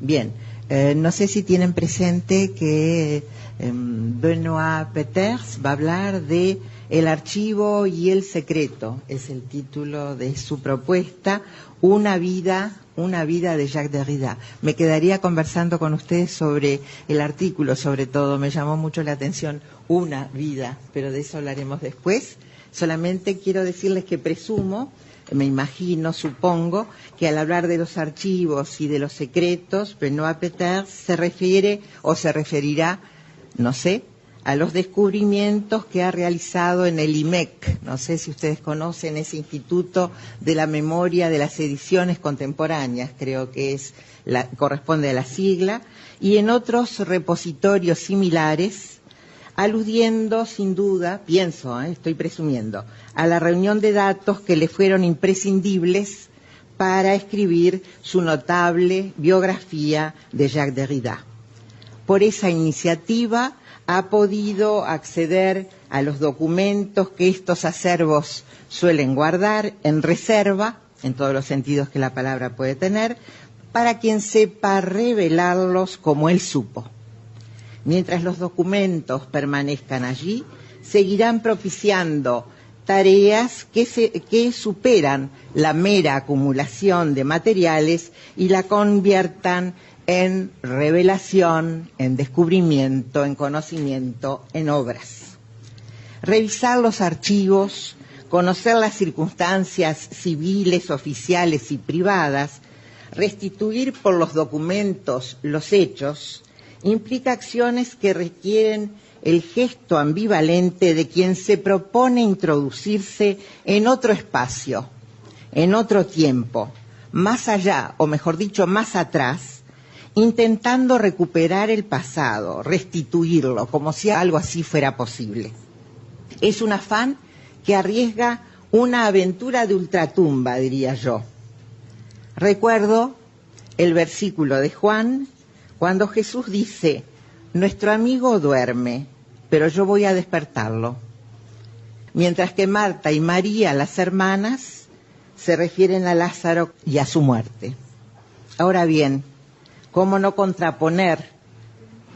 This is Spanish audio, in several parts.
Bien, no sé si tienen presente que Benoît Peeters va a hablar de El archivo y el secreto, es el título de su propuesta, una vida de Jacques Derrida. Me quedaría conversando con ustedes sobre el artículo, sobre todo, me llamó mucho la atención, una vida, pero de eso hablaremos después. Solamente quiero decirles que presumo, me imagino, supongo, que al hablar de los archivos y de los secretos, Benoît Peeters se refiere o se referirá, no sé, a los descubrimientos que ha realizado en el IMEC. No sé si ustedes conocen ese Instituto de la Memoria de las Ediciones Contemporáneas, creo que corresponde a la sigla, y en otros repositorios similares, aludiendo sin duda, pienso, estoy presumiendo, a la reunión de datos que le fueron imprescindibles para escribir su notable biografía de Jacques Derrida. Por esa iniciativa ha podido acceder a los documentos que estos acervos suelen guardar en reserva, en todos los sentidos que la palabra puede tener, para quien sepa revelarlos como él supo. Mientras los documentos permanezcan allí, seguirán propiciando tareas que superan la mera acumulación de materiales y la conviertan en revelación, en descubrimiento, en conocimiento, en obras. Revisar los archivos, conocer las circunstancias civiles, oficiales y privadas, restituir por los documentos los hechos, implica acciones que requieren el gesto ambivalente de quien se propone introducirse en otro espacio, en otro tiempo, más allá, o mejor dicho, más atrás, intentando recuperar el pasado, restituirlo, como si algo así fuera posible. Es un afán que arriesga una aventura de ultratumba, diría yo. Recuerdo el versículo de Juan, cuando Jesús dice, nuestro amigo duerme, pero yo voy a despertarlo. Mientras que Marta y María, las hermanas, se refieren a Lázaro y a su muerte. Ahora bien, ¿cómo no contraponer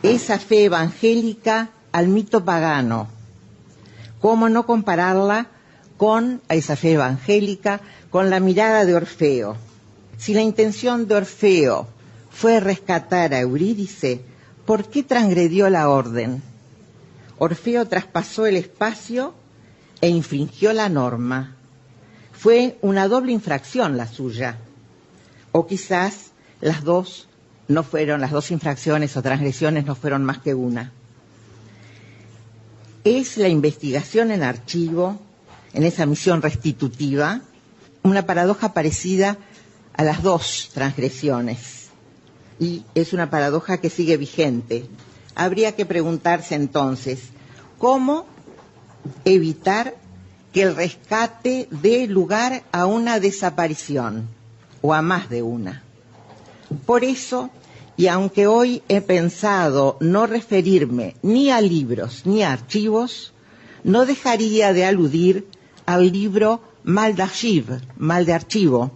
esa fe evangélica al mito pagano? ¿Cómo no compararla a esa fe evangélica con la mirada de Orfeo? Si la intención de Orfeo fue rescatar a Eurídice, ¿por qué transgredió la orden? Orfeo traspasó el espacio e infringió la norma. Fue una doble infracción la suya. O quizás las dos infracciones o transgresiones no fueron más que una. Es la investigación en archivo, en esa misión restitutiva, una paradoja parecida a las dos transgresiones. Y es una paradoja que sigue vigente. Habría que preguntarse entonces, ¿cómo evitar que el rescate dé lugar a una desaparición o a más de una? Por eso, y aunque hoy he pensado no referirme ni a libros ni a archivos, no dejaría de aludir al libro Mal d'Archive, Mal de Archivo,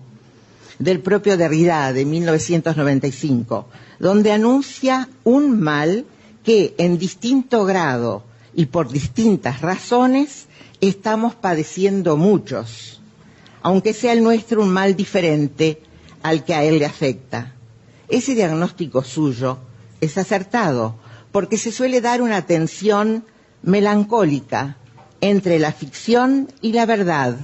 del propio Derrida, de 1995, donde anuncia un mal que en distinto grado y por distintas razones estamos padeciendo muchos, aunque sea el nuestro un mal diferente al que a él le afecta. Ese diagnóstico suyo es acertado, porque se suele dar una tensión melancólica entre la ficción y la verdad,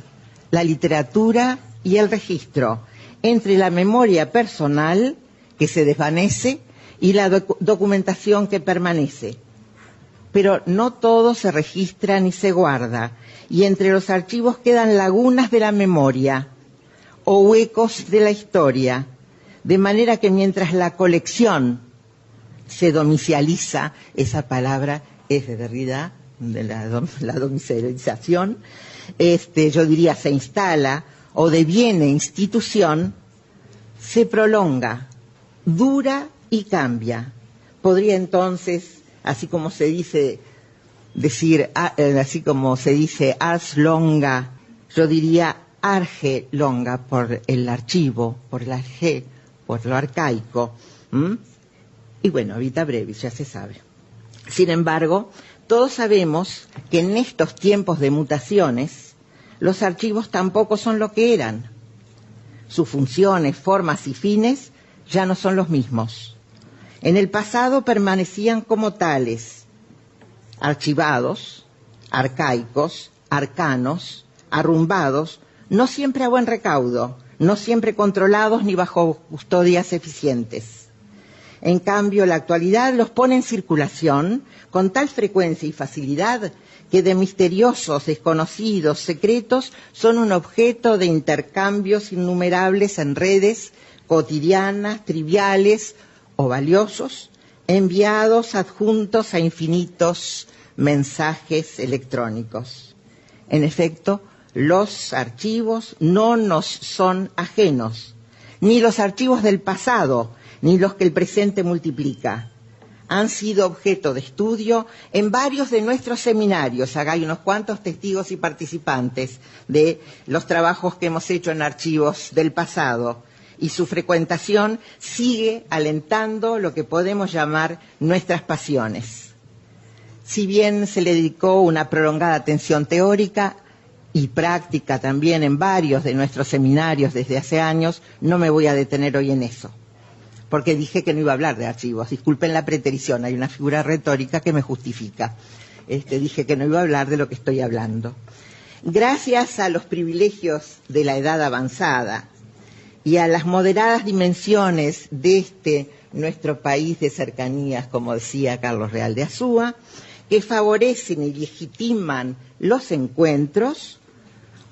la literatura y el registro, entre la memoria personal, que se desvanece, y la documentación que permanece. Pero no todo se registra ni se guarda, y entre los archivos quedan lagunas de la memoria o huecos de la historia, de manera que mientras la colección se domiciliza, esa palabra es de Derrida, de la domicilización, yo diría se instala o deviene institución, se prolonga, dura y cambia. Podría entonces, así como se dice ars longa, yo diría arge longa por el archivo, por el arge, por lo arcaico, Y bueno, vita brevis, ya se sabe. Sin embargo, todos sabemos que en estos tiempos de mutaciones, los archivos tampoco son lo que eran. Sus funciones, formas y fines ya no son los mismos. En el pasado permanecían como tales, archivados, arcaicos, arcanos, arrumbados, no siempre a buen recaudo, no siempre controlados ni bajo custodias eficientes. En cambio, la actualidad los pone en circulación con tal frecuencia y facilidad que de misteriosos, desconocidos, secretos son un objeto de intercambios innumerables en redes cotidianas, triviales o valiosos, enviados adjuntos a infinitos mensajes electrónicos. En efecto, los archivos no nos son ajenos, ni los archivos del pasado, ni los que el presente multiplica. Han sido objeto de estudio en varios de nuestros seminarios. Acá hay unos cuantos testigos y participantes de los trabajos que hemos hecho en archivos del pasado. Y su frecuentación sigue alentando lo que podemos llamar nuestras pasiones. Si bien se le dedicó una prolongada atención teórica y práctica también en varios de nuestros seminarios desde hace años, no me voy a detener hoy en eso, porque dije que no iba a hablar de archivos. Disculpen la preterición, hay una figura retórica que me justifica. Dije que no iba a hablar de lo que estoy hablando. Gracias a los privilegios de la edad avanzada y a las moderadas dimensiones de nuestro país de cercanías, como decía Carlos Real de Azúa, que favorecen y legitiman los encuentros,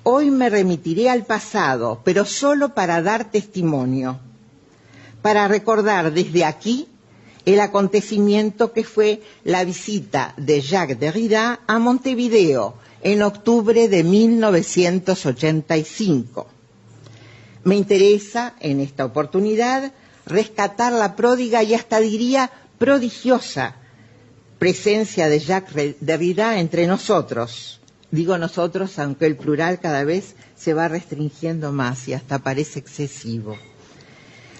hoy me remitiré al pasado, pero solo para dar testimonio, para recordar desde aquí el acontecimiento que fue la visita de Jacques Derrida a Montevideo en octubre de 1985. Me interesa, en esta oportunidad, rescatar la pródiga y hasta diría prodigiosa presencia de Jacques Derrida entre nosotros. Digo nosotros, aunque el plural cada vez se va restringiendo más y hasta parece excesivo.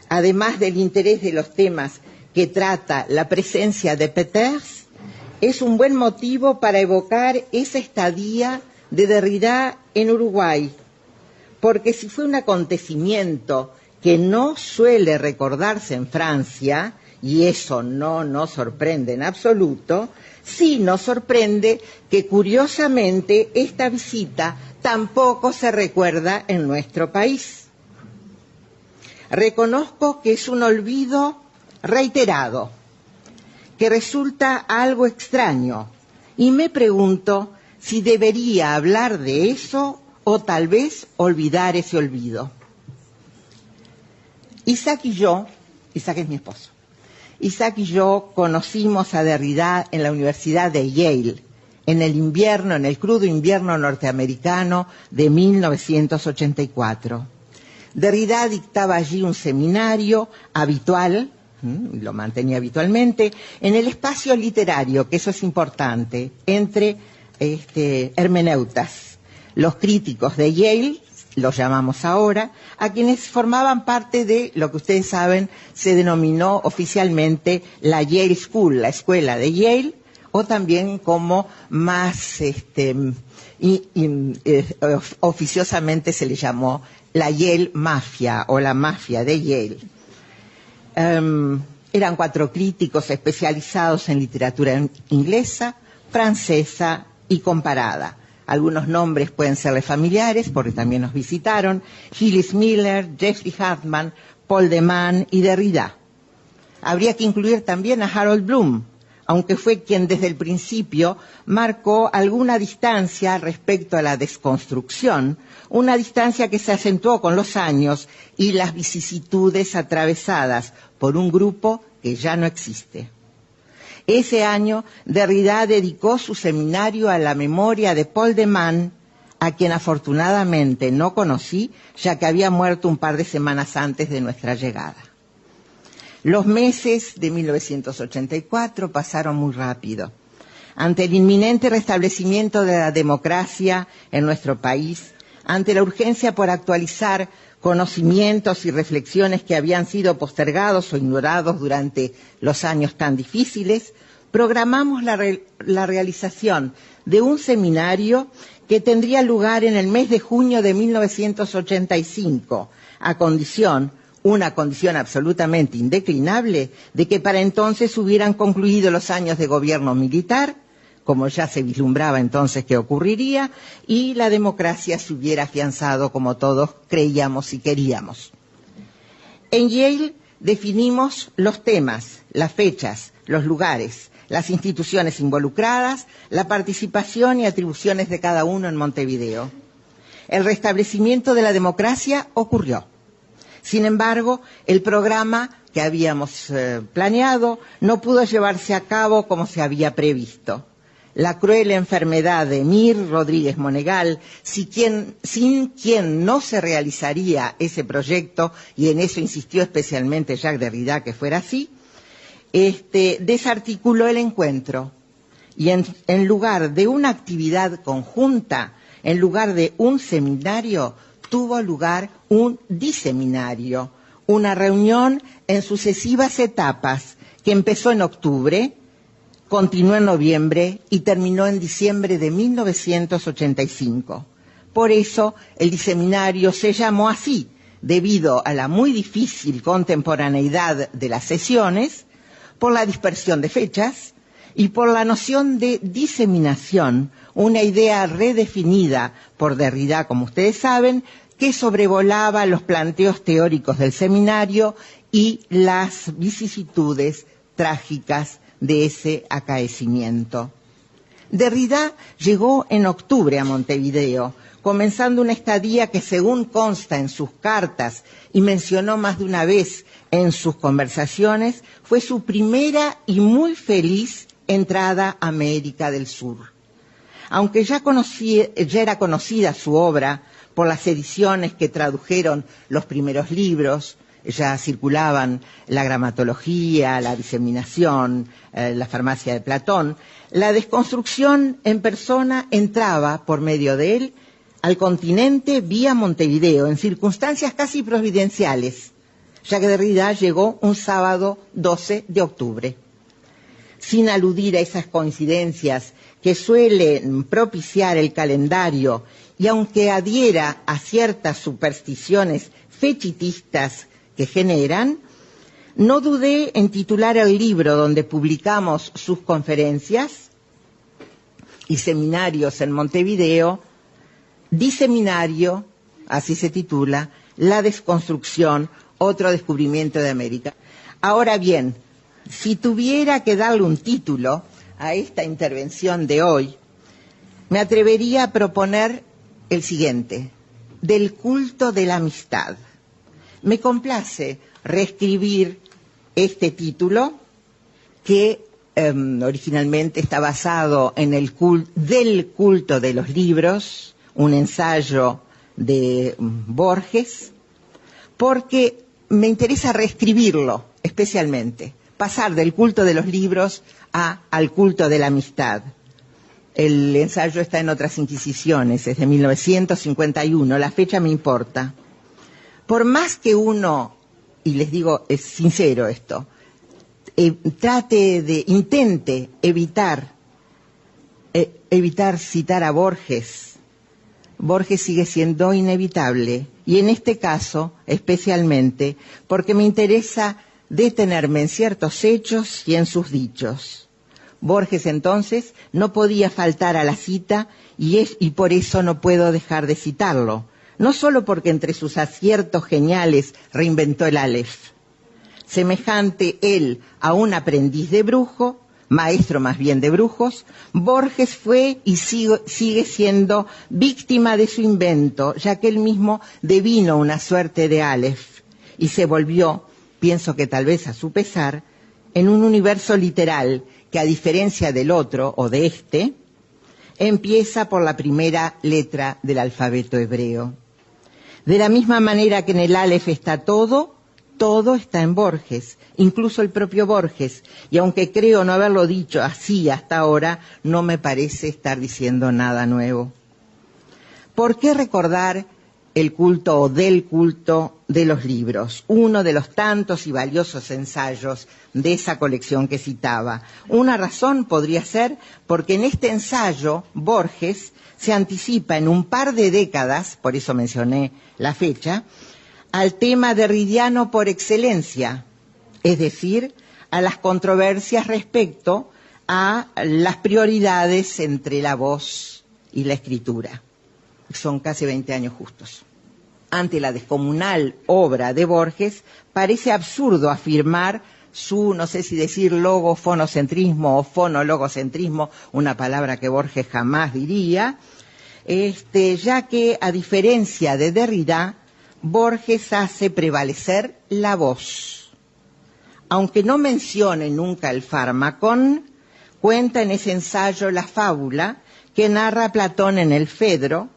Además del interés de los temas que trata la presencia de Peters, es un buen motivo para evocar esa estadía de Derrida en Uruguay, porque si fue un acontecimiento que no suele recordarse en Francia, y eso no nos sorprende en absoluto, sí nos sorprende que curiosamente esta visita tampoco se recuerda en nuestro país. Reconozco que es un olvido reiterado, que resulta algo extraño, y me pregunto si debería hablar de eso o tal vez olvidar ese olvido. Isaac es mi esposo, Isaac y yo conocimos a Derrida en la Universidad de Yale, en el crudo invierno norteamericano de 1984. Derrida dictaba allí un seminario habitual, lo mantenía habitualmente, en el espacio literario, que eso es importante, entre hermeneutas, los críticos de Yale, los llamamos ahora, a quienes formaban parte de lo que ustedes saben se denominó oficialmente la Yale School, la escuela de Yale, o también como más oficiosamente se le llamó la Yale Mafia o la mafia de Yale. Eran 4 críticos especializados en literatura inglesa, francesa y comparada. Algunos nombres pueden serles familiares porque también nos visitaron: Gilles Miller, Jeffrey Hartman, Paul de Man y Derrida. Habría que incluir también a Harold Bloom, aunque fue quien desde el principio marcó alguna distancia respecto a la desconstrucción, una distancia que se acentuó con los años y las vicisitudes atravesadas por un grupo que ya no existe. Ese año, Derrida dedicó su seminario a la memoria de Paul de Man, a quien afortunadamente no conocí, ya que había muerto un par de semanas antes de nuestra llegada. Los meses de 1984 pasaron muy rápido. Ante el inminente restablecimiento de la democracia en nuestro país, ante la urgencia por actualizar conocimientos y reflexiones que habían sido postergados o ignorados durante los años tan difíciles, programamos la realización de un seminario que tendría lugar en el mes de junio de 1985, una condición absolutamente indeclinable, de que para entonces hubieran concluido los años de gobierno militar, como ya se vislumbraba entonces que ocurriría, y la democracia se hubiera afianzado como todos creíamos y queríamos. En Yale definimos los temas, las fechas, los lugares, las instituciones involucradas, la participación y atribuciones de cada uno en Montevideo. El restablecimiento de la democracia ocurrió. Sin embargo, el programa que habíamos planeado no pudo llevarse a cabo como se había previsto. La cruel enfermedad de Mir Rodríguez Monegal, sin quien no se realizaría ese proyecto, y en eso insistió especialmente Jacques Derrida que fuera así, desarticuló el encuentro y en lugar de una actividad conjunta, en lugar de un seminario, tuvo lugar un diseminario, una reunión en sucesivas etapas que empezó en octubre, continuó en noviembre y terminó en diciembre de 1985. Por eso el diseminario se llamó así, debido a la muy difícil contemporaneidad de las sesiones, por la dispersión de fechas y por la noción de diseminación, una idea redefinida por Derrida, como ustedes saben, que sobrevolaba los planteos teóricos del seminario y las vicisitudes trágicas de ese acaecimiento. Derrida llegó en octubre a Montevideo, comenzando una estadía que, según consta en sus cartas y mencionó más de una vez en sus conversaciones, fue su primera y muy feliz entrada a América del Sur. Aunque ya era conocida su obra por las ediciones que tradujeron los primeros libros, ya circulaban la gramatología, la diseminación, la farmacia de Platón, la desconstrucción en persona entraba por medio de él al continente vía Montevideo, en circunstancias casi providenciales, ya que Derrida llegó un sábado 12 de octubre. Sin aludir a esas coincidencias que suelen propiciar el calendario, y aunque adhiera a ciertas supersticiones fechitistas que generan, no dudé en titular el libro donde publicamos sus conferencias y seminarios en Montevideo, Diseminario, así se titula, La desconstrucción, otro descubrimiento de América. Ahora bien, si tuviera que darle un título a esta intervención de hoy, me atrevería a proponer el siguiente: del culto de la amistad. Me complace reescribir este título que originalmente está basado en el del culto de los libros, un ensayo de Borges, porque me interesa reescribirlo especialmente, pasar del culto de los libros al culto de la amistad. El ensayo está en Otras Inquisiciones, es de 1951, la fecha me importa. Por más que uno, y les digo, es sincero esto, intente evitar citar a Borges, Borges sigue siendo inevitable, y en este caso especialmente porque me interesa detenerme en ciertos hechos y en sus dichos. Borges entonces no podía faltar a la cita y por eso no puedo dejar de citarlo, no solo porque entre sus aciertos geniales reinventó el Aleph. Semejante él a un aprendiz de brujo, maestro más bien de brujos, Borges fue y sigue siendo víctima de su invento, ya que él mismo devino una suerte de Aleph y se volvió, pienso que tal vez a su pesar, en un universo literal que, a diferencia del otro o de este, empieza por la primera letra del alfabeto hebreo. De la misma manera que en el Aleph está todo está en Borges, incluso el propio Borges, y aunque creo no haberlo dicho así hasta ahora, no me parece estar diciendo nada nuevo. ¿Por qué recordar el culto o del culto de los libros? Uno de los tantos y valiosos ensayos de esa colección que citaba. Una razón podría ser porque en este ensayo Borges se anticipa en un par de décadas, por eso mencioné la fecha, al tema derridiano por excelencia, es decir, a las controversias respecto a las prioridades entre la voz y la escritura. Son casi 20 años justos. Ante la descomunal obra de Borges, parece absurdo afirmar su, no sé si decir logofonocentrismo o fonologocentrismo, una palabra que Borges jamás diría, ya que, a diferencia de Derrida, Borges hace prevalecer la voz. Aunque no mencione nunca el fármacon, cuenta en ese ensayo la fábula que narra Platón en el Fedro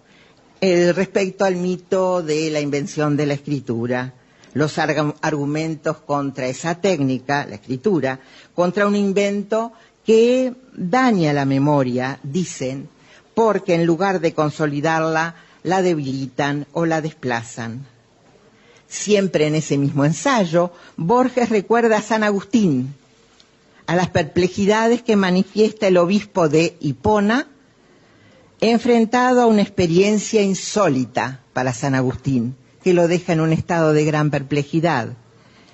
respecto al mito de la invención de la escritura, los argumentos contra esa técnica, la escritura, contra un invento que daña la memoria, dicen, porque en lugar de consolidarla, la debilitan o la desplazan. Siempre en ese mismo ensayo, Borges recuerda a San Agustín, a las perplejidades que manifiesta el obispo de Hipona, enfrentado a una experiencia insólita para San Agustín, que lo deja en un estado de gran perplejidad.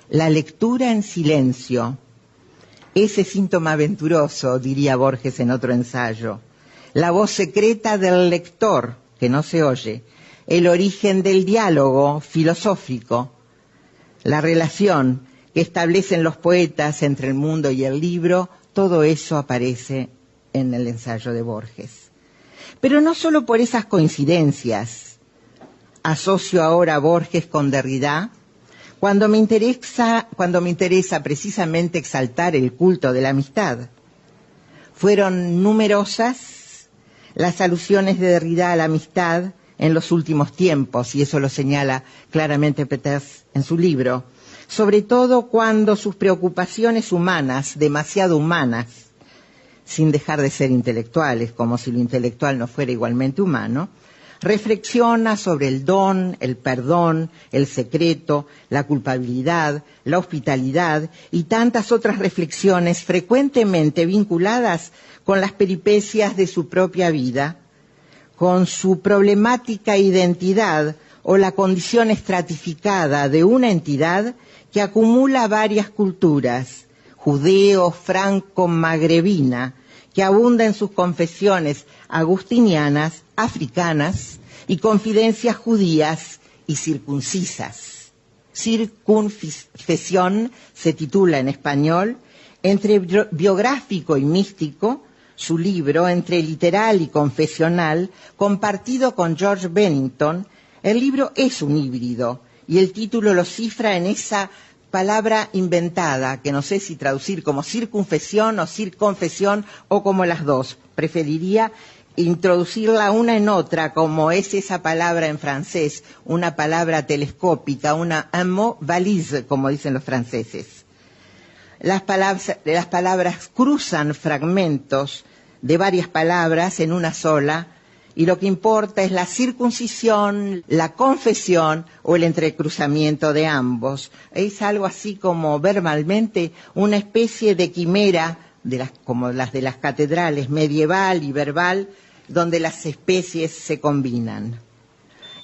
La lectura en silencio, ese síntoma aventuroso, diría Borges en otro ensayo. La voz secreta del lector, que no se oye. El origen del diálogo filosófico. La relación que establecen los poetas entre el mundo y el libro, todo eso aparece en el ensayo de Borges. Pero no solo por esas coincidencias asocio ahora a Borges con Derrida, cuando me interesa precisamente exaltar el culto de la amistad. Fueron numerosas las alusiones de Derrida a la amistad en los últimos tiempos, y eso lo señala claramente Peters en su libro, sobre todo cuando sus preocupaciones humanas, demasiado humanas, sin dejar de ser intelectuales, como si lo intelectual no fuera igualmente humano, reflexiona sobre el don, el perdón, el secreto, la culpabilidad, la hospitalidad y tantas otras reflexiones frecuentemente vinculadas con las peripecias de su propia vida, con su problemática identidad o la condición estratificada de una entidad que acumula varias culturas, judeo, franco-magrebina, que abunda en sus confesiones agustinianas, africanas y confidencias judías y circuncisas. Circunfesión se titula en español, entre biográfico y místico, su libro, entre literal y confesional, compartido con George Bennington. El libro es un híbrido y el título lo cifra en esa palabra inventada, que no sé si traducir como circunfesión o circonfesión o como las dos. Preferiría introducirla una en otra, como es esa palabra en francés, una palabra telescópica, un mot valise, como dicen los franceses. Las palabras cruzan fragmentos de varias palabras en una sola, y lo que importa es la circuncisión, la confesión o el entrecruzamiento de ambos. Es algo así como verbalmente una especie de quimera, como las de las catedrales, medieval y verbal, donde las especies se combinan.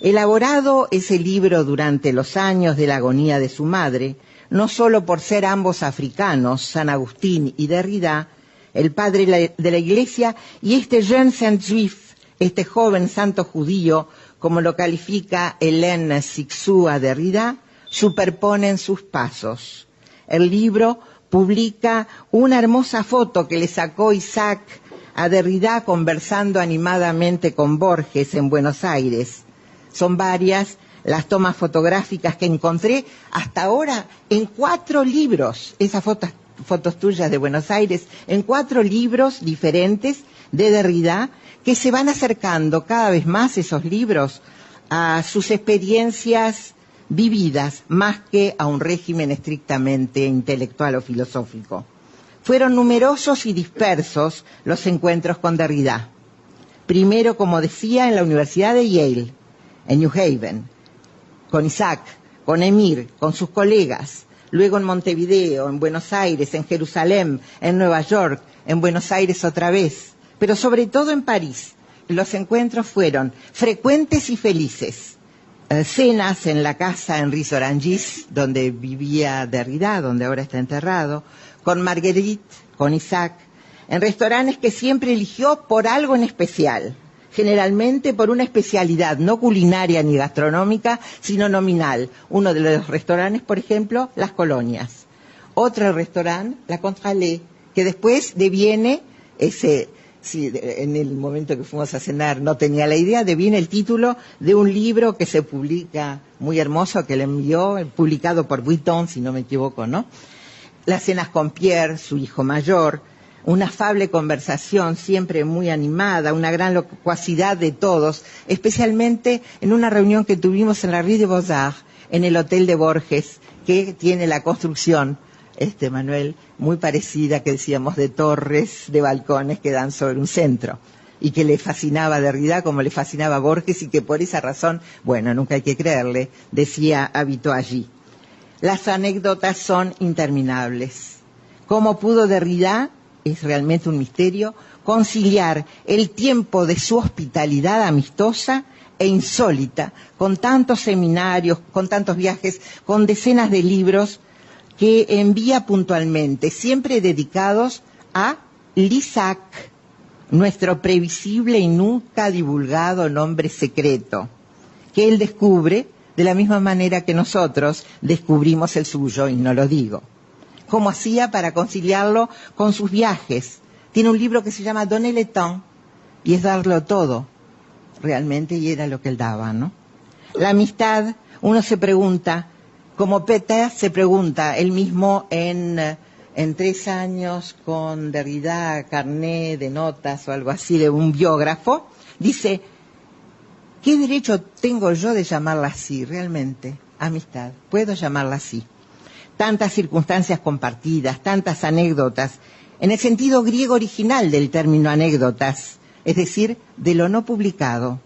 Elaborado ese libro durante los años de la agonía de su madre, no solo por ser ambos africanos, San Agustín y Derrida, el padre de la Iglesia, y este jeune saint juif, este joven santo judío, como lo califica Hélène Cixous a Derrida, superponen sus pasos. El libro publica una hermosa foto que le sacó Isaac a Derrida conversando animadamente con Borges en Buenos Aires. Son varias las tomas fotográficas que encontré hasta ahora en 4 libros, esas fotos tuyas de Buenos Aires, en 4 libros diferentes de Derrida, que se van acercando cada vez más esos libros a sus experiencias vividas, más que a un régimen estrictamente intelectual o filosófico. Fueron numerosos y dispersos los encuentros con Derrida. Primero, como decía, en la Universidad de Yale, en New Haven, con Isaac, con Emir, con sus colegas, luego en Montevideo, en Buenos Aires, en Jerusalén, en Nueva York, en Buenos Aires otra vez, pero sobre todo en París. Los encuentros fueron frecuentes y felices. Cenas en la casa en Ris-Orangis, donde vivía Derrida, donde ahora está enterrado, con Marguerite, con Isaac, en restaurantes que siempre eligió por algo en especial, generalmente por una especialidad no culinaria ni gastronómica, sino nominal. Uno de los restaurantes, por ejemplo, Las Colonias. Otro restaurante, La Contralée, que después deviene ese... Sí, en el momento que fuimos a cenar no tenía la idea, deviene el título de un libro que se publica muy hermoso, que le envió, publicado por Vuitton, si no me equivoco, ¿no? Las cenas con Pierre, su hijo mayor, una afable conversación siempre muy animada, una gran locuacidad de todos, especialmente en una reunión que tuvimos en la Rue de Beaux-Arts, en el Hotel de Borges, que tiene la construcción, Manuel, muy parecida, que decíamos, de torres, de balcones que dan sobre un centro, y que le fascinaba a Derrida como le fascinaba a Borges, y que por esa razón, bueno, nunca hay que creerle, decía, habitó allí. Las anécdotas son interminables. ¿Cómo pudo Derrida, es realmente un misterio, conciliar el tiempo de su hospitalidad amistosa e insólita, con tantos seminarios, con tantos viajes, con decenas de libros que envía puntualmente, siempre dedicados a L'Isaac, nuestro previsible y nunca divulgado nombre secreto, que él descubre de la misma manera que nosotros descubrimos el suyo, y no lo digo. ¿Cómo hacía para conciliarlo con sus viajes? Tiene un libro que se llama Donner le temps, y es darlo todo, realmente, y era lo que él daba, ¿no? La amistad, uno se pregunta, como Peter se pregunta, él mismo en 3 años con Derrida, carné de notas o algo así de un biógrafo, dice, ¿qué derecho tengo yo de llamarla así realmente? Amistad, puedo llamarla así. Tantas circunstancias compartidas, tantas anécdotas, en el sentido griego original del término anécdotas, es decir, de lo no publicado,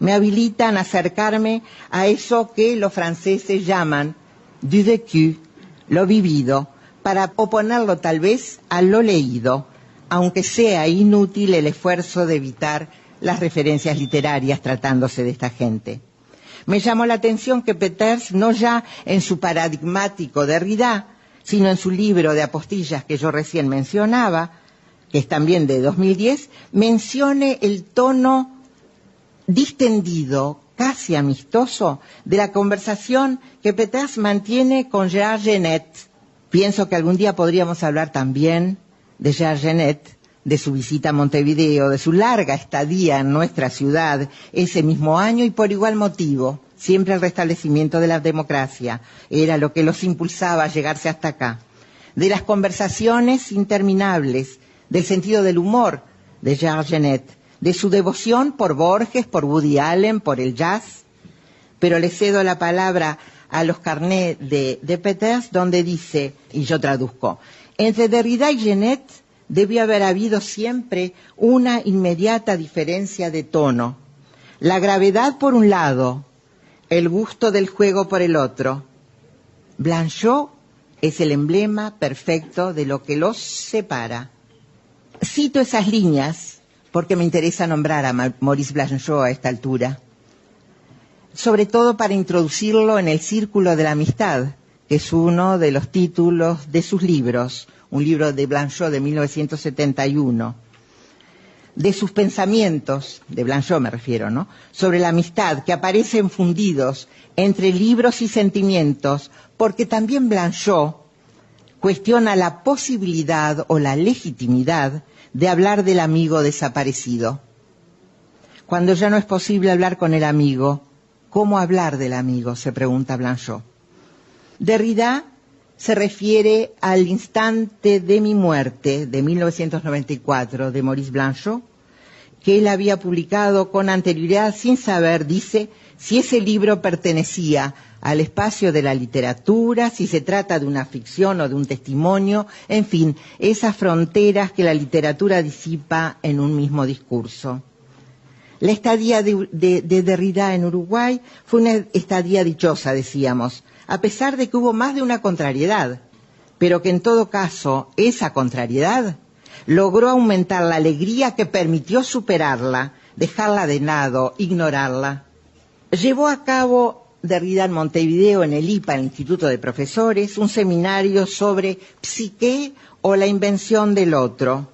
me habilitan a acercarme a eso que los franceses llaman du vécu, lo vivido, para oponerlo tal vez a lo leído, aunque sea inútil el esfuerzo de evitar las referencias literarias tratándose de esta gente. Me llamó la atención que Peters, no ya en su paradigmático Derrida, sino en su libro de apostillas que yo recién mencionaba, que es también de 2010, mencione el tono distendido, casi amistoso, de la conversación que Peters mantiene con Gérard Genette. Pienso que algún día podríamos hablar también de Gérard Genette, de su visita a Montevideo, de su larga estadía en nuestra ciudad ese mismo año, y por igual motivo, siempre el restablecimiento de la democracia era lo que los impulsaba a llegarse hasta acá. De las conversaciones interminables, del sentido del humor de Gérard Genette, de su devoción por Borges, por Woody Allen, por el jazz. Pero le cedo la palabra a los carnés de Peters, donde dice, y yo traduzco, entre Derrida y Genette debió haber habido siempre una inmediata diferencia de tono. La gravedad por un lado, el gusto del juego por el otro. Blanchot es el emblema perfecto de lo que los separa. Cito esas líneas porque me interesa nombrar a Maurice Blanchot a esta altura, sobre todo para introducirlo en el círculo de la amistad, que es uno de los títulos de sus libros, un libro de Blanchot de 1971, de sus pensamientos, de Blanchot me refiero, ¿no?, sobre la amistad, que aparecen fundidos entre libros y sentimientos, porque también Blanchot cuestiona la posibilidad o la legitimidad de hablar del amigo desaparecido. Cuando ya no es posible hablar con el amigo, ¿cómo hablar del amigo?, se pregunta Blanchot. Derrida se refiere al instante de mi muerte, de 1994, de Maurice Blanchot, que él había publicado con anterioridad sin saber, dice, si ese libro pertenecía al espacio de la literatura, si se trata de una ficción o de un testimonio, en fin, esas fronteras que la literatura disipa en un mismo discurso. La estadía de Derrida en Uruguay fue una estadía dichosa, decíamos, a pesar de que hubo más de una contrariedad, pero que en todo caso esa contrariedad logró aumentar la alegría que permitió superarla, dejarla de lado, ignorarla. Llevó a cabo Derrida en Montevideo, en el IPA, el Instituto de Profesores, un seminario sobre psique o la invención del otro,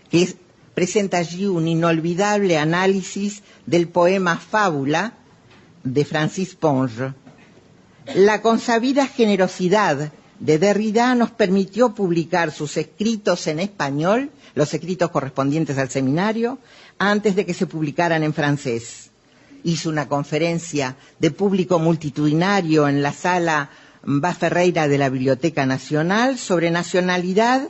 que presenta allí un inolvidable análisis del poema Fábula de Francis Ponge. La consabida generosidad de Derrida nos permitió publicar sus escritos en español, los escritos correspondientes al seminario, antes de que se publicaran en francés. Hizo una conferencia de público multitudinario en la sala Bá Ferreira de la Biblioteca Nacional sobre nacionalidad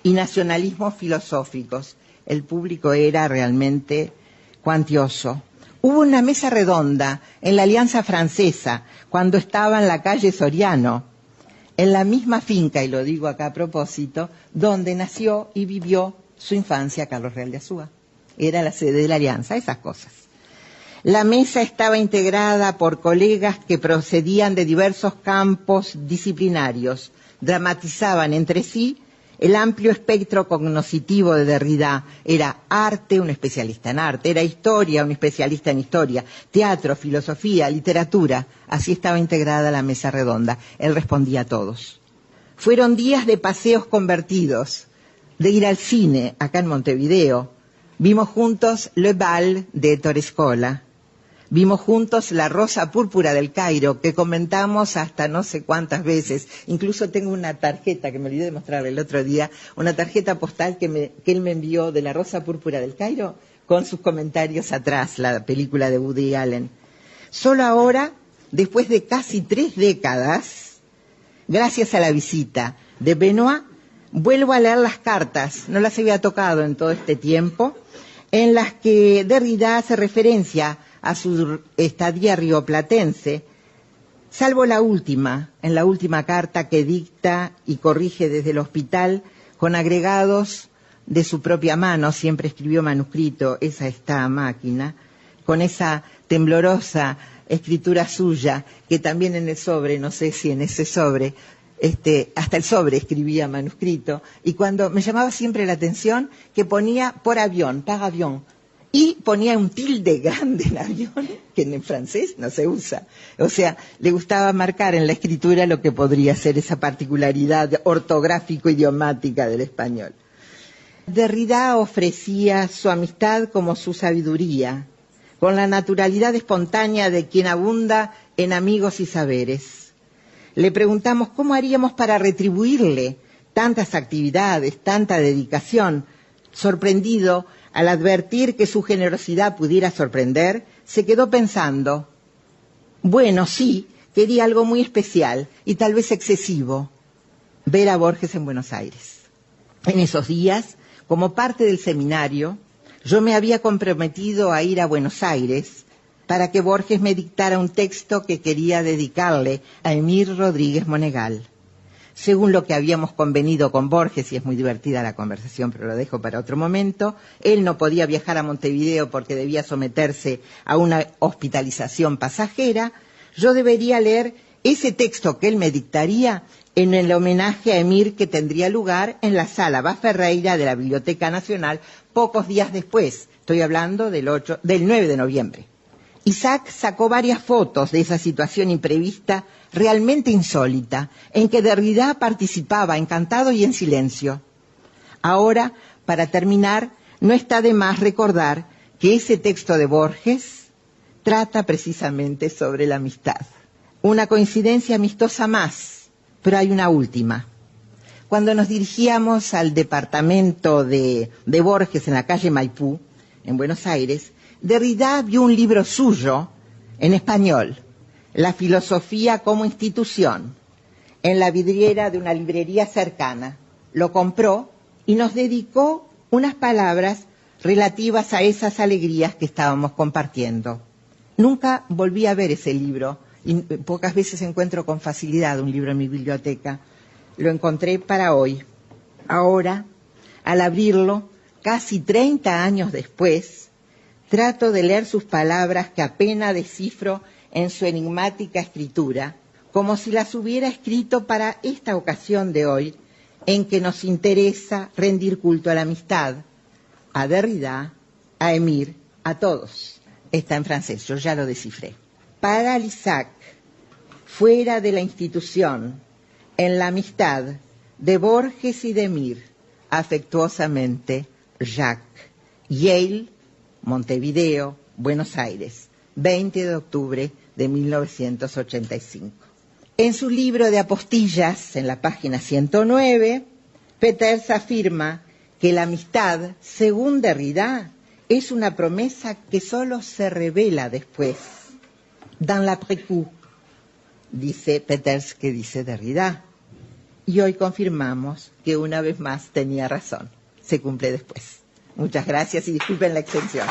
y nacionalismos filosóficos. El público era realmente cuantioso. Hubo una mesa redonda en la Alianza Francesa, cuando estaba en la calle Soriano, en la misma finca, y lo digo acá a propósito, donde nació y vivió su infancia Carlos Real de Azúa. Era la sede de la Alianza, esas cosas. La mesa estaba integrada por colegas que procedían de diversos campos disciplinarios, dramatizaban entre sí el amplio espectro cognoscitivo de Derrida. Era arte, un especialista en arte; era historia, un especialista en historia; teatro, filosofía, literatura. Así estaba integrada la mesa redonda. Él respondía a todos. Fueron días de paseos convertidos, de ir al cine, acá en Montevideo. Vimos juntos Le Bal de Ettore Scola. Vimos juntos La Rosa Púrpura del Cairo, que comentamos hasta no sé cuántas veces. Incluso tengo una tarjeta que me olvidé de mostrarle el otro día, una tarjeta postal que él me envió de La Rosa Púrpura del Cairo, con sus comentarios atrás, la película de Woody Allen. Solo ahora, después de casi 3 décadas, gracias a la visita de Benoit, vuelvo a leer las cartas, no las había tocado en todo este tiempo, en las que Derrida hace referencia a su estadía rioplatense, salvo la última, en la última carta que dicta y corrige desde el hospital con agregados de su propia mano. Siempre escribió manuscrito, esa está a máquina, con esa temblorosa escritura suya, que también en el sobre, no sé si en ese sobre, hasta el sobre escribía manuscrito, y cuando me llamaba siempre la atención que ponía por avión, par avión, y ponía un tilde grande en avión, que en francés no se usa. O sea, le gustaba marcar en la escritura lo que podría ser esa particularidad ortográfico-idiomática del español. Derrida ofrecía su amistad como su sabiduría, con la naturalidad espontánea de quien abunda en amigos y saberes. Le preguntamos cómo haríamos para retribuirle tantas actividades, tanta dedicación. Sorprendido al advertir que su generosidad pudiera sorprender, se quedó pensando, bueno, sí, quería algo muy especial y tal vez excesivo: ver a Borges en Buenos Aires. En esos días, como parte del seminario, yo me había comprometido a ir a Buenos Aires para que Borges me dictara un texto que quería dedicarle a Emir Rodríguez Monegal. Según lo que habíamos convenido con Borges, y es muy divertida la conversación, pero lo dejo para otro momento, él no podía viajar a Montevideo porque debía someterse a una hospitalización pasajera. Yo debería leer ese texto que él me dictaría en el homenaje a Emir que tendría lugar en la sala Bá Ferreira de la Biblioteca Nacional pocos días después. Estoy hablando del 9 de noviembre. Isaac sacó varias fotos de esa situación imprevista, realmente insólita, en que Derrida participaba encantado y en silencio. Ahora, para terminar, no está de más recordar que ese texto de Borges trata precisamente sobre la amistad. Una coincidencia amistosa más, pero hay una última. Cuando nos dirigíamos al departamento de Borges en la calle Maipú, en Buenos Aires, Derrida vio un libro suyo en español, La filosofía como institución, en la vidriera de una librería cercana. Lo compró y nos dedicó unas palabras relativas a esas alegrías que estábamos compartiendo. Nunca volví a ver ese libro y pocas veces encuentro con facilidad un libro en mi biblioteca. Lo encontré para hoy. Ahora, al abrirlo, casi 30 años después, trato de leer sus palabras que apenas descifro en su enigmática escritura, como si las hubiera escrito para esta ocasión de hoy, en que nos interesa rendir culto a la amistad, a Derrida, a Emir, a todos. Está en francés, yo ya lo descifré. Para Lissac, fuera de la institución, en la amistad de Borges y de Emir, afectuosamente, Jacques. Yale, Montevideo, Buenos Aires, 20 de octubre de 1985. En su libro de apostillas, en la página 109, Peters afirma que la amistad, según Derrida, es una promesa que solo se revela después. Dans l'après-coup, dice Peters, que dice Derrida. Y hoy confirmamos que una vez más tenía razón. Se cumple después. Muchas gracias y disculpen la extensión.